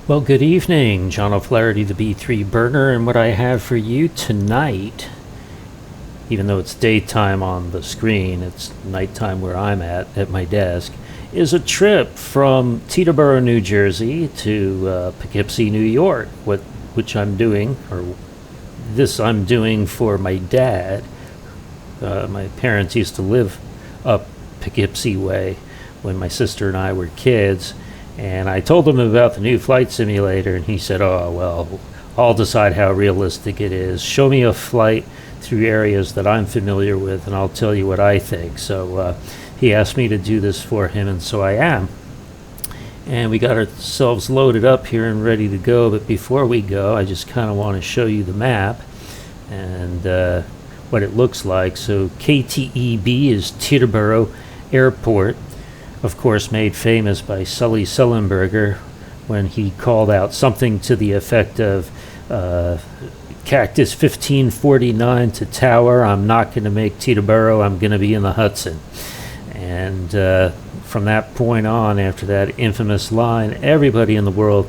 Well, good evening, John O'Flaherty, the B3 Burner, and what I have for you tonight, even though it's daytime on the screen, it's nighttime where I'm at my desk, is a trip from Teterboro, New Jersey to Poughkeepsie, New York, which I'm doing, or this I'm doing for my dad. My parents used to live up Poughkeepsie way when my sister and I were kids. And I told him about the new flight simulator, and he said, "Oh, well, I'll decide how realistic it is. Show me a flight through areas that I'm familiar with, and I'll tell you what I think." So he asked me to do this for him, and so I am. And we got ourselves loaded up here and ready to go. But before we go, I just kind of want to show you the map and what it looks like. So KTEB is Teterboro Airport. Of course, made famous by Sully Sullenberger when he called out something to the effect of Cactus 1549 to Tower, "I'm not going to make Teterboro, I'm going to be in the Hudson." And from that point on, after that infamous line, everybody in the world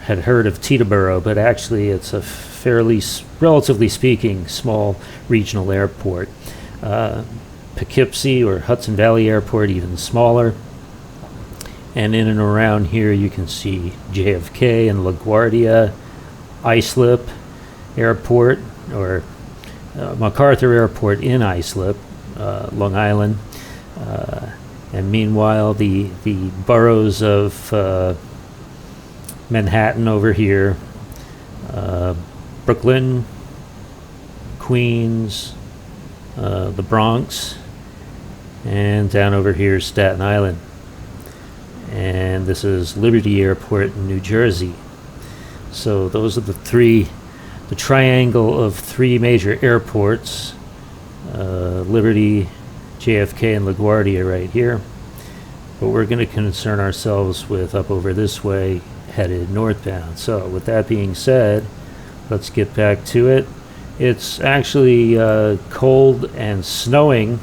had heard of Teterboro, but actually it's a fairly, relatively speaking, small regional airport. Poughkeepsie or Hudson Valley Airport, even smaller. And in and around here you can see JFK and LaGuardia, Islip Airport, or MacArthur Airport in Islip, Long Island. And meanwhile, the boroughs of Manhattan over here, Brooklyn, Queens, the Bronx, and down over here Staten Island. And this is Liberty Airport in New Jersey. So those are the triangle of three major airports, Liberty, JFK, and LaGuardia right here. But we're going to concern ourselves with up over this way, headed northbound. So with that being said, let's get back to it. It's actually cold and snowing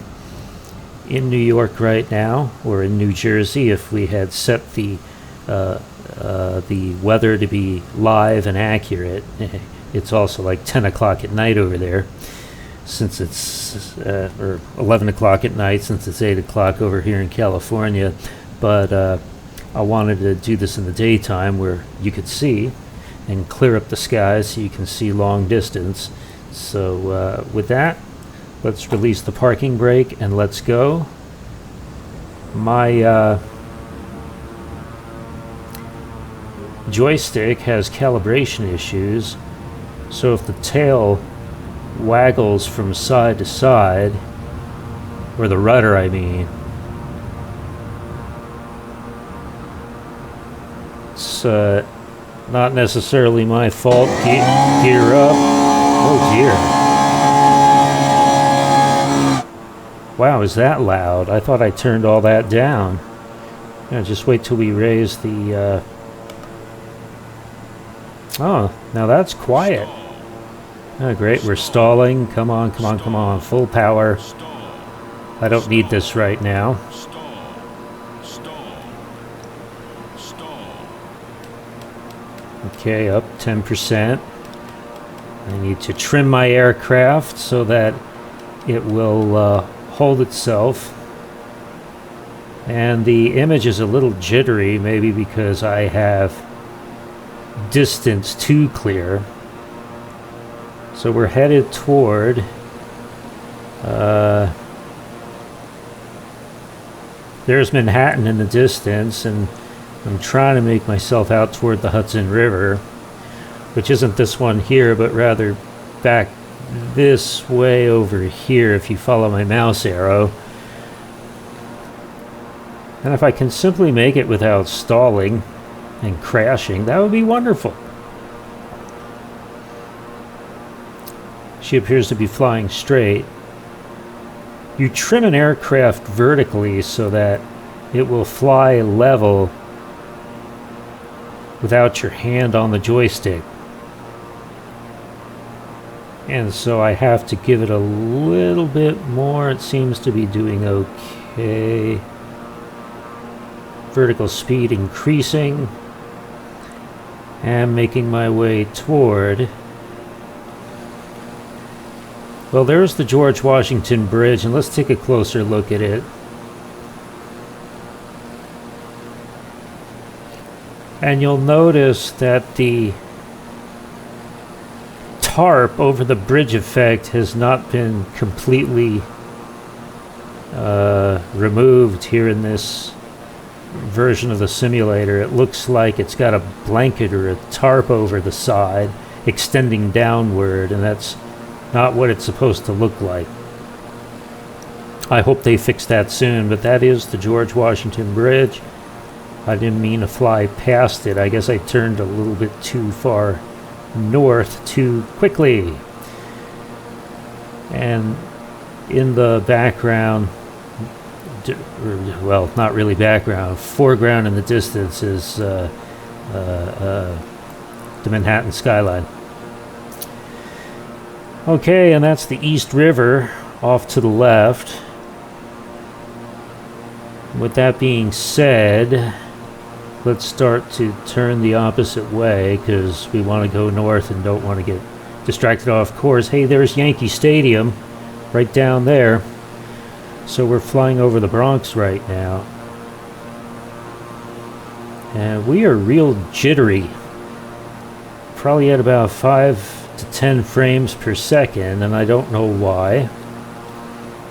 in New York right now, or in New Jersey if we had set the weather to be live and accurate. It's also like 10 o'clock at night over there, since it's or 11 o'clock at night, since it's 8 o'clock over here in California. But I wanted to do this in the daytime where you could see and clear up the skies so you can see long distance. So with that, let's release the parking brake and let's go. My joystick has calibration issues, so if the tail waggles from side to side, or the rudder I mean, it's not necessarily my fault. Gear up. Oh dear. Wow, is that loud? I thought I turned all that down. Yeah, just wait till we raise the... Oh, now that's quiet. Oh, great, we're stalling. Come on, come on, come on. Full power. I don't need this right now. Okay, up 10%. I need to trim my aircraft so that it will hold itself. And the image is a little jittery, maybe because I have distance too clear. So we're headed toward there's Manhattan in the distance, and I'm trying to make myself out toward the Hudson River, which isn't this one here, but rather back this way over here if you follow my mouse arrow. And if I can simply make it without stalling and crashing, that would be wonderful. She appears to be flying straight. You trim an aircraft vertically so that it will fly level without your hand on the joystick. And so I have to give it a little bit more. It seems to be doing okay. Vertical speed increasing. And making my way toward... Well, there's the George Washington Bridge, and let's take a closer look at it. And you'll notice that the tarp over the bridge effect has not been completely removed here in this version of the simulator. It looks like it's got a blanket or a tarp over the side extending downward, and that's not what it's supposed to look like. I hope they fix that soon, but that is the George Washington Bridge. I didn't mean to fly past it. I guess I turned a little bit too far north too quickly. And in the background, well, not really background, foreground in the distance is the Manhattan skyline. Okay, and that's the East River off to the left. With that being said, let's start to turn the opposite way because we want to go north and don't want to get distracted off course. Hey, there's Yankee Stadium right down there. So we're flying over the Bronx right now. And we are real jittery. Probably at about 5 to 10 frames per second, and I don't know why.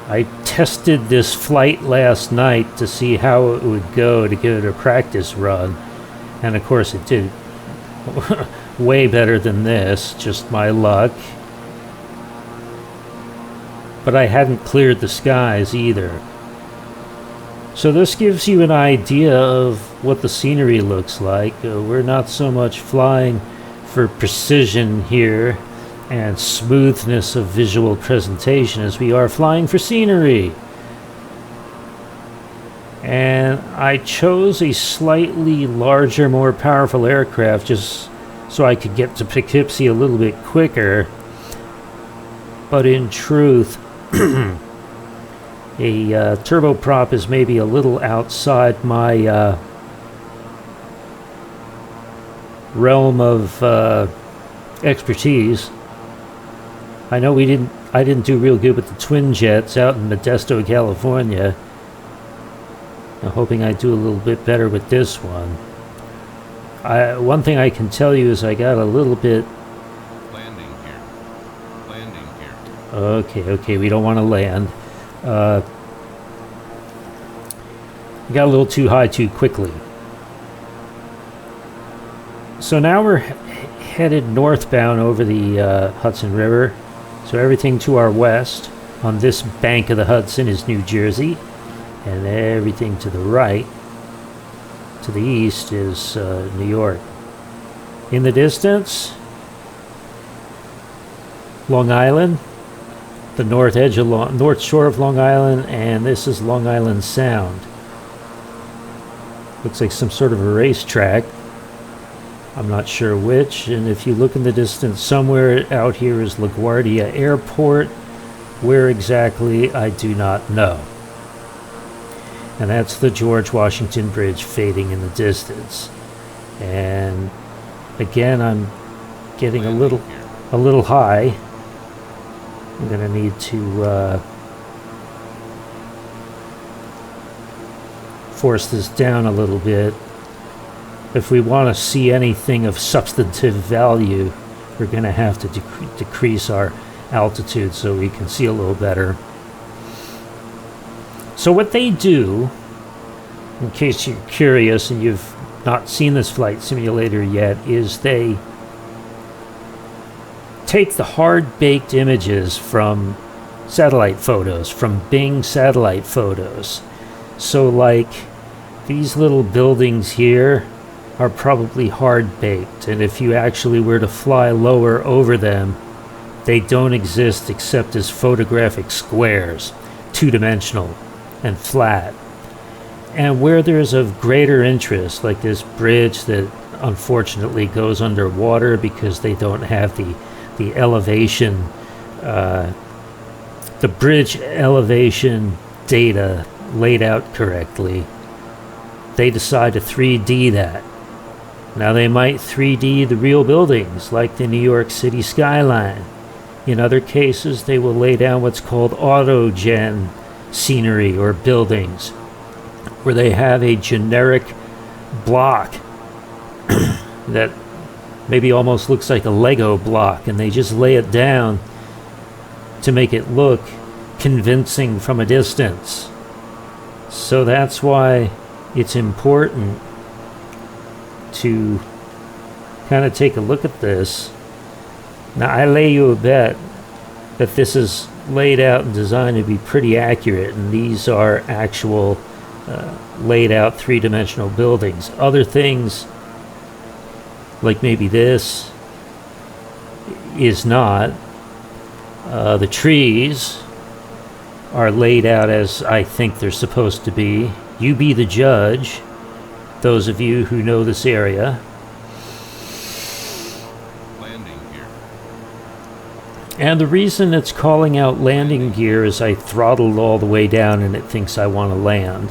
I tested this flight last night to see how it would go to give it a practice run, and of course it did way better than this, just my luck. But I hadn't cleared the skies either. So this gives you an idea of what the scenery looks like. We're not so much flying for precision here and smoothness of visual presentation as we are flying for scenery. And I chose a slightly larger, more powerful aircraft just so I could get to Poughkeepsie a little bit quicker. But in truth, a turboprop is maybe a little outside my realm of expertise. I know I didn't do real good with the twin jets out in Modesto, California. I'm hoping I do a little bit better with this one. One thing I can tell you is I got a little bit... Landing here. Landing here. Okay, we don't want to land. We got a little too high too quickly. So now we're headed northbound over the Hudson River. So everything to our west on this bank of the Hudson is New Jersey, and everything to the right, to the east, is New York. In the distance, Long Island, the north shore of Long Island, and this is Long Island Sound. Looks like some sort of a racetrack. I'm not sure which, and if you look in the distance, somewhere out here is LaGuardia Airport. Where exactly, I do not know. And that's the George Washington Bridge fading in the distance. And again, I'm getting a little high. I'm gonna need to force this down a little bit. If we want to see anything of substantive value, we're going to have to decrease our altitude so we can see a little better. So what they do, in case you're curious and you've not seen this flight simulator yet, is they take the hard-baked images from satellite photos, from Bing satellite photos. So like these little buildings here are probably hard-baked, and if you actually were to fly lower over them, they don't exist except as photographic squares, two-dimensional and flat. And where there's of greater interest, like this bridge that unfortunately goes underwater because they don't have the elevation, the bridge elevation data laid out correctly, they decide to 3D that. Now they might 3D the real buildings like the New York City skyline. In other cases, they will lay down what's called autogen scenery or buildings, where they have a generic block that maybe almost looks like a Lego block, and they just lay it down to make it look convincing from a distance. So that's why it's important to kind of take a look at this. Now, I lay you a bet that this is laid out and designed to be pretty accurate, and these are actual laid out three-dimensional buildings. Other things, like maybe this, is not. The trees are laid out as I think they're supposed to be. You be the judge, those of you who know this area. Landing gear. And the reason it's calling out landing gear is I throttled all the way down and it thinks I want to land.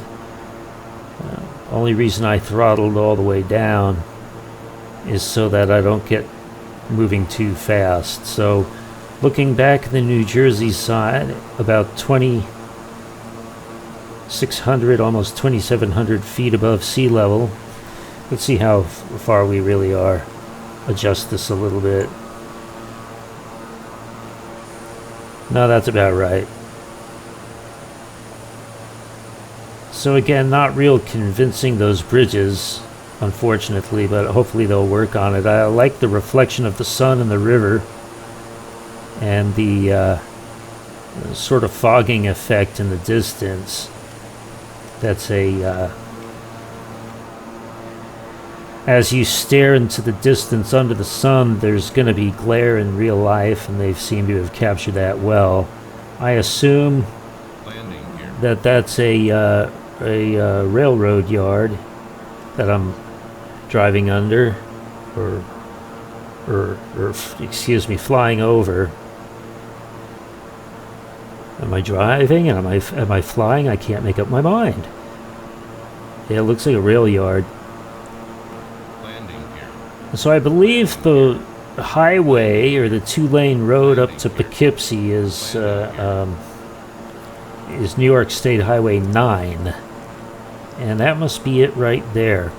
Only reason I throttled all the way down is so that I don't get moving too fast. So looking back at the New Jersey side, about 2,600, almost 2,700 feet above sea level. Let's see how far we really are. Adjust this a little bit. No, that's about right. So again, not real convincing, those bridges, unfortunately, but hopefully they'll work on it. I like the reflection of the sun in the river and the sort of fogging effect in the distance. That's as you stare into the distance under the sun, there's going to be glare in real life, and they seem to have captured that well. I assume that that's a railroad yard that I'm driving under, or excuse me, flying over. Am I driving? Am I flying? I can't make up my mind. Yeah, it looks like a rail yard. So I believe the highway, or the two-lane road up to Poughkeepsie, is New York State Highway 9. And that must be it right there.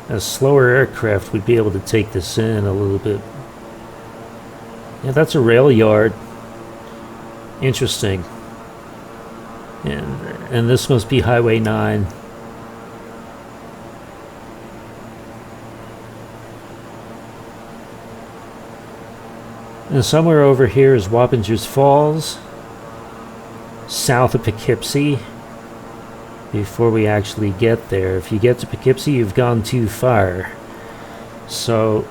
A slower aircraft would be able to take this in a little bit. Yeah, that's a rail yard. Interesting. And this must be Highway 9. And somewhere over here is Wappingers Falls, south of Poughkeepsie, before we actually get there. If you get to Poughkeepsie, you've gone too far. So,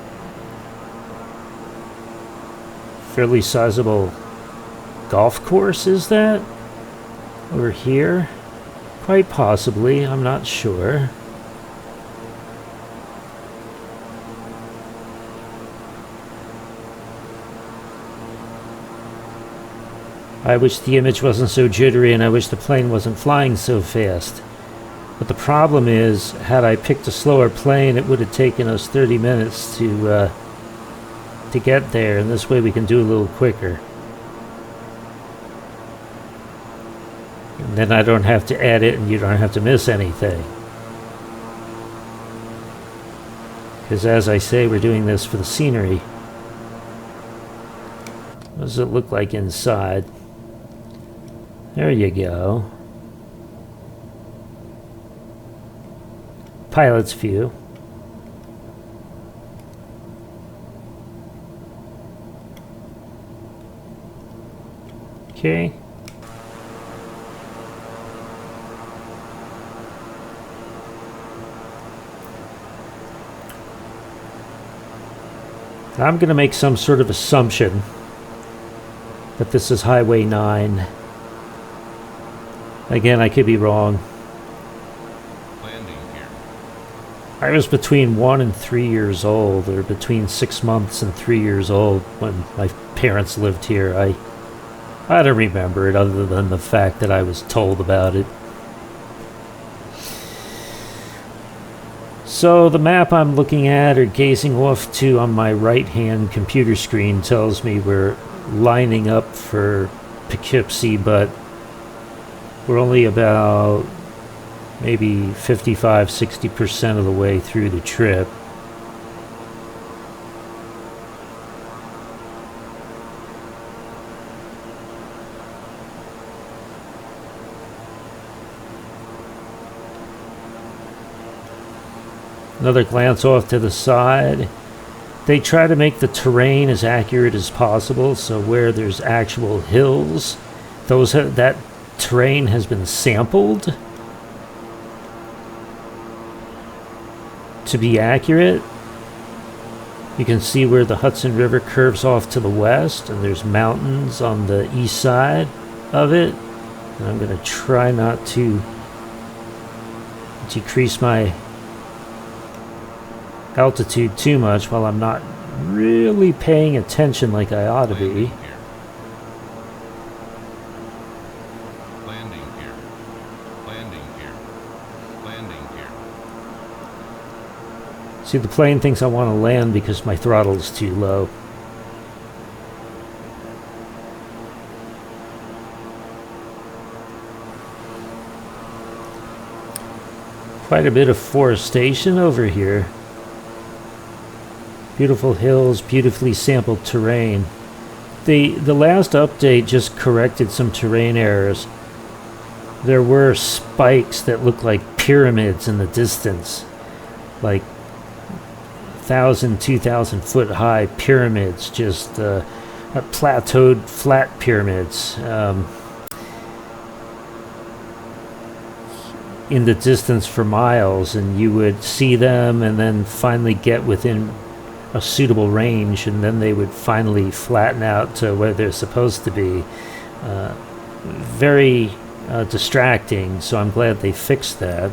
fairly sizable golf course, is that? Over here? Quite possibly, I'm not sure. I wish the image wasn't so jittery, and I wish the plane wasn't flying so fast. But the problem is, had I picked a slower plane, it would have taken us 30 minutes to get there, and this way we can do a little quicker. And then I don't have to edit, and you don't have to miss anything. Because as I say, we're doing this for the scenery. What does it look like inside? There you go. Pilot's view. Okay. I'm going to make some sort of assumption that this is Highway 9. Again, I could be wrong. I was between 1 and 3 years old, or between 6 months and 3 years old when my parents lived here. I don't remember it other than the fact that I was told about it. So the map I'm looking at or gazing off to on my right-hand computer screen tells me we're lining up for Poughkeepsie, but we're only about maybe 55-60% of the way through the trip. Another glance off to the side. They try to make the terrain as accurate as possible, so where there's actual hills, that terrain has been sampled to be accurate. You can see where the Hudson River curves off to the west, and there's mountains on the east side of it. And I'm going to try not to decrease my altitude too much while I'm not really paying attention like I ought to be. Landing here. Landing here. Landing here. See, the plane thinks I want to land because my throttle is too low. Quite a bit of forestation over here. Beautiful hills, beautifully sampled terrain. The last update just corrected some terrain errors. There were spikes that looked like pyramids in the distance, like 1,000, 2,000 foot high pyramids, just plateaued flat pyramids in the distance for miles, and you would see them and then finally get within a suitable range, and then they would finally flatten out to where they're supposed to be. Very distracting, so I'm glad they fixed that.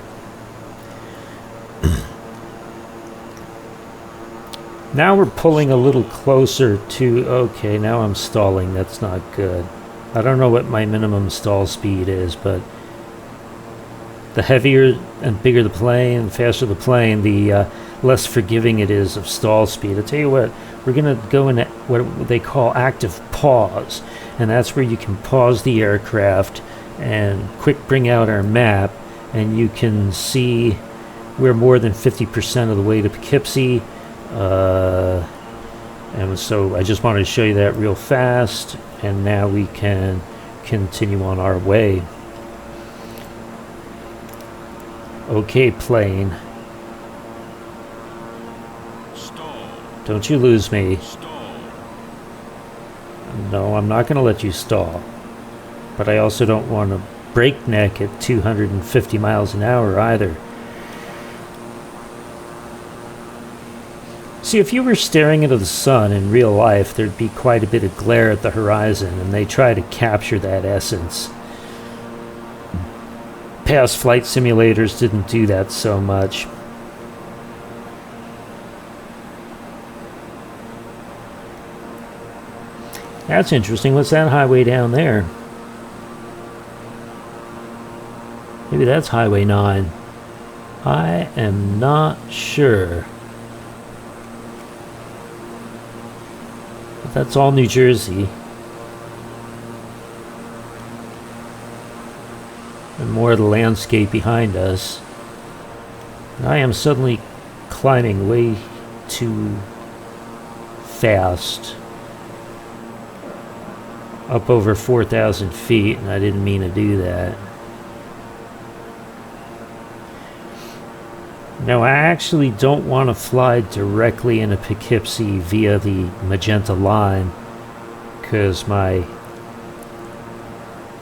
Now we're pulling a little closer to... Okay, now I'm stalling. That's not good. I don't know what my minimum stall speed is, but the heavier and bigger the plane, the faster the plane, the less forgiving it is of stall speed. I'll tell you what, we're going to go into what they call active pause, and that's where you can pause the aircraft and quick bring out our map, and you can see we're more than 50% of the way to Poughkeepsie, and so I just wanted to show you that real fast, and now we can continue on our way. Okay, plane. Stall. Don't you lose me. Stall. No, I'm not going to let you stall. But I also don't want to breakneck at 250 miles an hour either. See, if you were staring into the sun in real life, there'd be quite a bit of glare at the horizon, and they try to capture that essence. Past flight simulators didn't do that so much. That's interesting. What's that highway down there? Maybe that's Highway 9. I am not sure. But that's all New Jersey. And more of the landscape behind us. And I am suddenly climbing way too fast. Up over 4,000 feet, and I didn't mean to do that. Now, I actually don't want to fly directly into Poughkeepsie via the magenta line, because my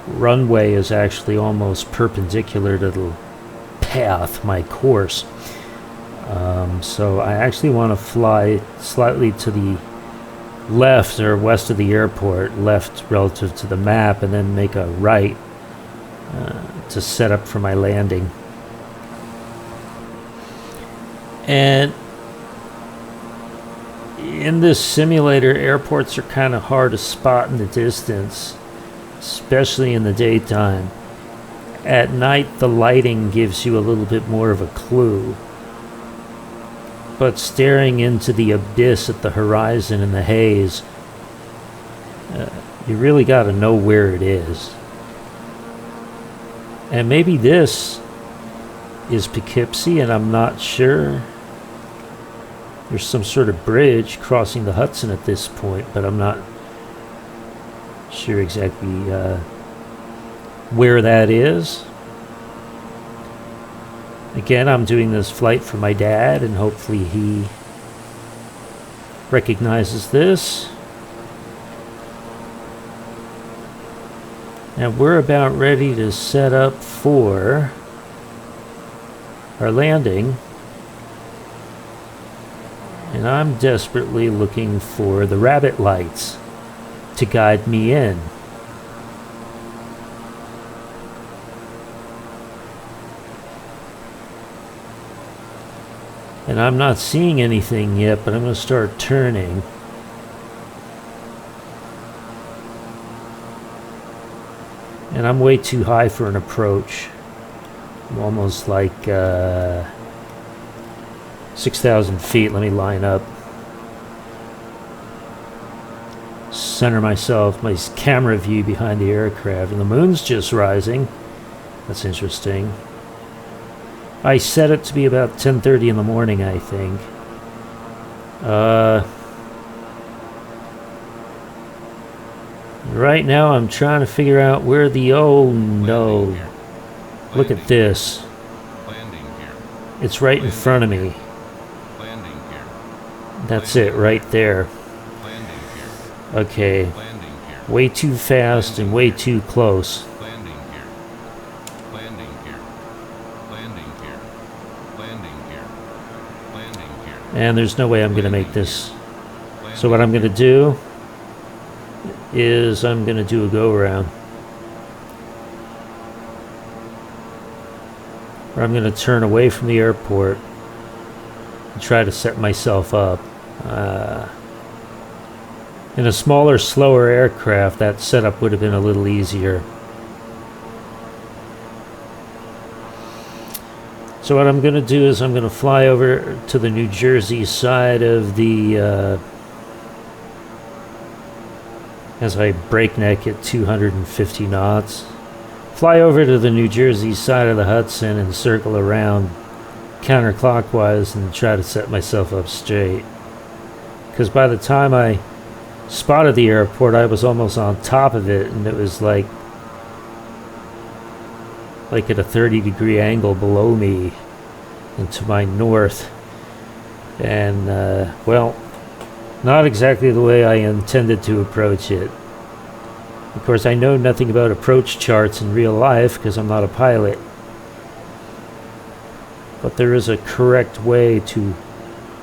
runway is actually almost perpendicular to the path, my course. So I actually want to fly slightly to the left or west of the airport, left relative to the map, and then make a right to set up for my landing. And in this simulator, airports are kind of hard to spot in the distance, especially in the daytime. At night, the lighting gives you a little bit more of a clue. but staring into the abyss at the horizon in the haze, you really got to know where it is. And maybe this is Poughkeepsie, and I'm not sure. There's some sort of bridge crossing the Hudson at this point, but I'm not sure exactly where that is. Again, I'm doing this flight for my dad, and hopefully he recognizes this. And we're about ready to set up for our landing. And I'm desperately looking for the rabbit lights to guide me in. And I'm not seeing anything yet, but I'm going to start turning. And I'm way too high for an approach. I'm almost like 6,000 feet. Let me line up. Center myself, my camera view behind the aircraft. And the moon's just rising. That's interesting. I set it to be about 10:30 in the morning, I think. Right now I'm trying to figure out where the... Oh no. Look at this. It's right in front of me. That's it, right there. Okay. Way too fast and way too close. And there's no way I'm going to make this. So what I'm going to do is I'm going to do a go-around. Or I'm going to turn away from the airport and try to set myself up. In a smaller, slower aircraft, that setup would have been a little easier. So what I'm going to do is I'm going to fly over to the New Jersey side of the... as I breakneck at 250 knots. Fly over to the New Jersey side of the Hudson and circle around counterclockwise and try to set myself up straight. Because by the time I spotted the airport, I was almost on top of it, and it was like at a 30-degree angle below me and to my north. And, well, not exactly the way I intended to approach it. Of course, I know nothing about approach charts in real life because I'm not a pilot. But there is a correct way to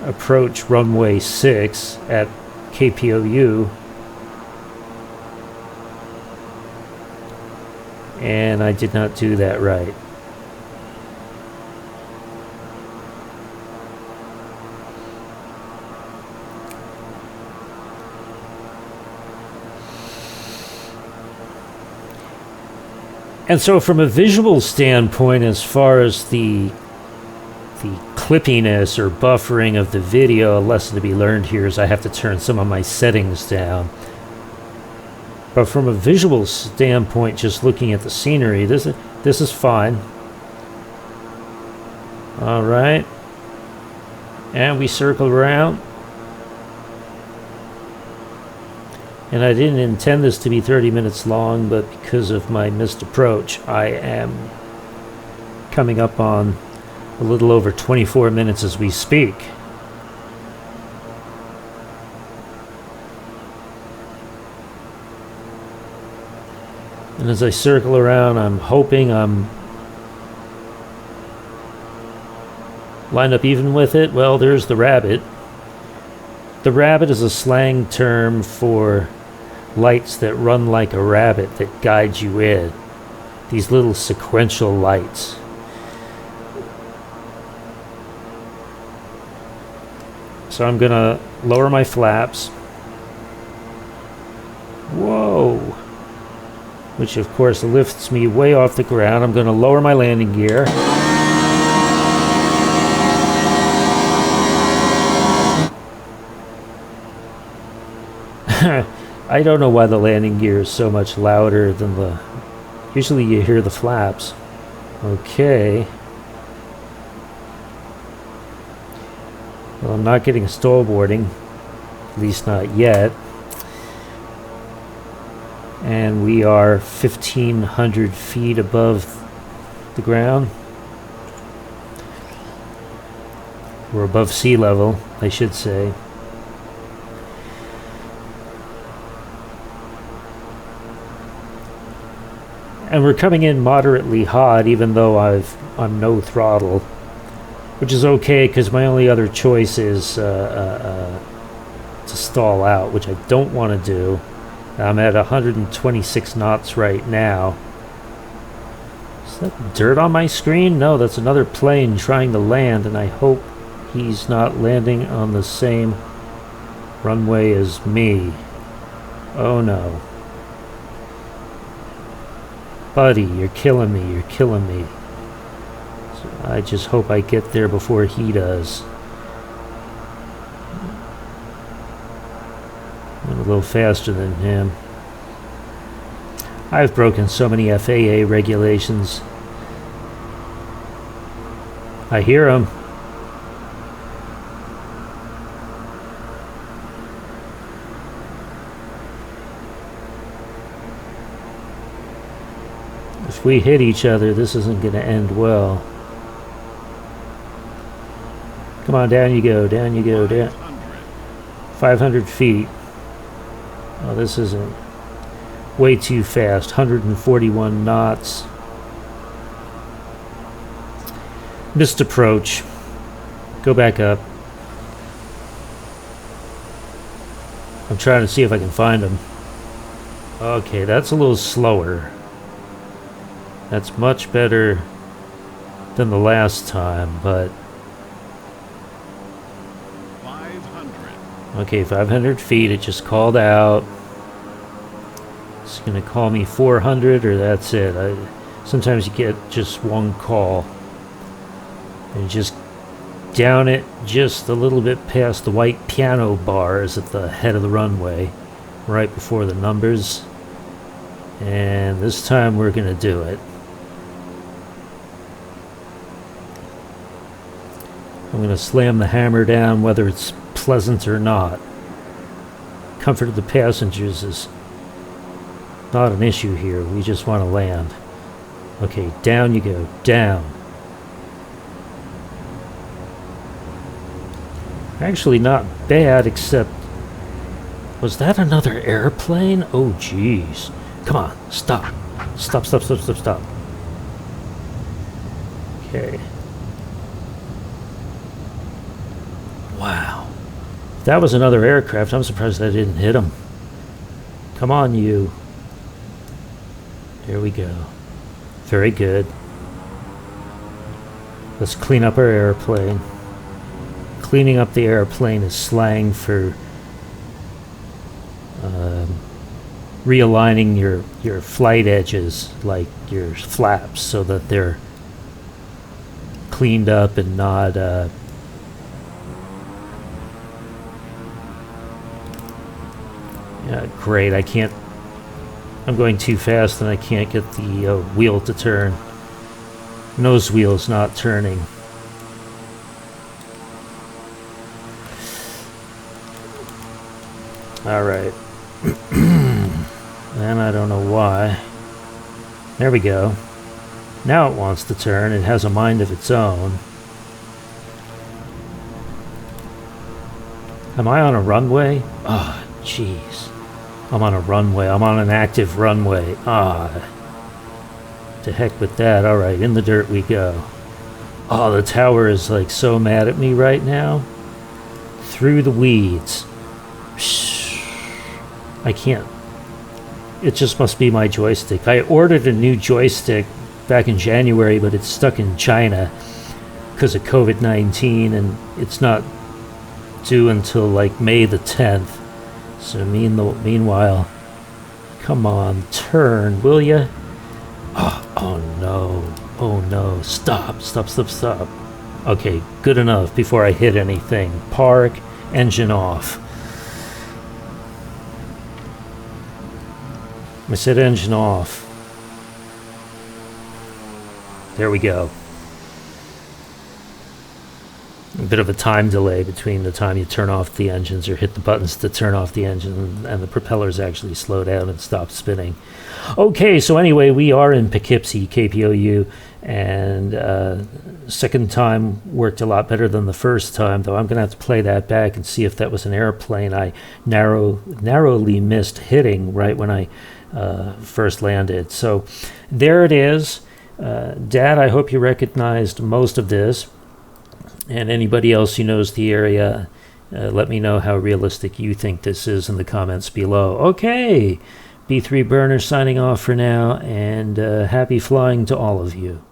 approach runway 6 at KPOU. And I did not do that right. And so from a visual standpoint, as far as the clippiness or buffering of the video, a lesson to be learned here is I have to turn some of my settings down. But from a visual standpoint, just looking at the scenery, this is fine. All right. And we circle around. And I didn't intend this to be 30 minutes long, but because of my missed approach, I am coming up on a little over 24 minutes as we speak. And as I circle around, I'm hoping I'm lined up even with it. Well, there's the rabbit. The rabbit is a slang term for lights that run like a rabbit that guide you in. These little sequential lights. So I'm going to lower my flaps. Whoa! Which of course lifts me way off the ground. I'm going to lower my landing gear. I don't know why the landing gear is so much louder than the... Usually you hear the flaps. Okay. Well, I'm not getting stall boarding. At least not yet. And we are 1,500 feet above the ground. We're above sea level, I should say. And we're coming in moderately hot, even though I'm no throttle, which is okay because my only other choice is to stall out, which I don't want to do. I'm at 126 knots right now. Is that dirt on my screen? No, that's another plane trying to land, and I hope he's not landing on the same runway as me. Oh no. Buddy, you're killing me, you're killing me. So I just hope I get there before he does. I'm a little faster than him. I've broken so many FAA regulations. I hear him. If we hit each other, this isn't going to end well. Come on, down you go, down you go, down. 500 feet. Oh, this isn't... Way too fast. 141 knots. Missed approach. Go back up. I'm trying to see if I can find him. Okay, that's a little slower. That's much better than the last time, but... 500. Okay, 500 feet. It just called out. It's going to call me 400, or that's it. Sometimes you get just one call. And just down it just a little bit past the white piano bars at the head of the runway, right before the numbers. And this time we're going to do it. I'm going to slam the hammer down whether it's pleasant or not. Comfort of the passengers is not an issue here. We just want to land. Okay, down you go. Down. Actually not bad, except... Was that another airplane? Oh, jeez. Come on. Stop. Stop, stop, stop, stop, stop. Okay. Wow. If that was another aircraft, I'm surprised I didn't hit him. Come on, you. There we go. Very good. Let's clean up our airplane. Cleaning up the airplane is slang for realigning your flight edges, like your flaps, so that they're cleaned up and not yeah, great. I can't... I'm going too fast and I can't get the wheel to turn. Nose wheel's not turning. Alright. And I don't know why. There we go. Now it wants to turn. It has a mind of its own. Am I on a runway? Oh, jeez. I'm on a runway. I'm on an active runway. Ah. To heck with that. Alright, in the dirt we go. Oh, the tower is like so mad at me right now. Through the weeds. I can't. It just must be my joystick. I ordered a new joystick back in January, but it's stuck in China because of COVID-19, and it's not due until like May the 10th. So meanwhile, come on, turn, will ya? Oh no. Oh no. Stop, stop, stop, stop. Okay, good enough before I hit anything. Park, engine off. I said engine off. There we go. A bit of a time delay between the time you turn off the engines or hit the buttons to turn off the engine and the propellers actually slow down and stop spinning. Okay, so anyway, we are in Poughkeepsie, KPOU, and second time worked a lot better than the first time, though I'm going to have to play that back and see if that was an airplane I narrowly missed hitting right when I first landed. So there it is. Dad, I hope you recognized most of this. And anybody else who knows the area, let me know how realistic you think this is in the comments below. Okay, B3 Burner signing off for now, and happy flying to all of you.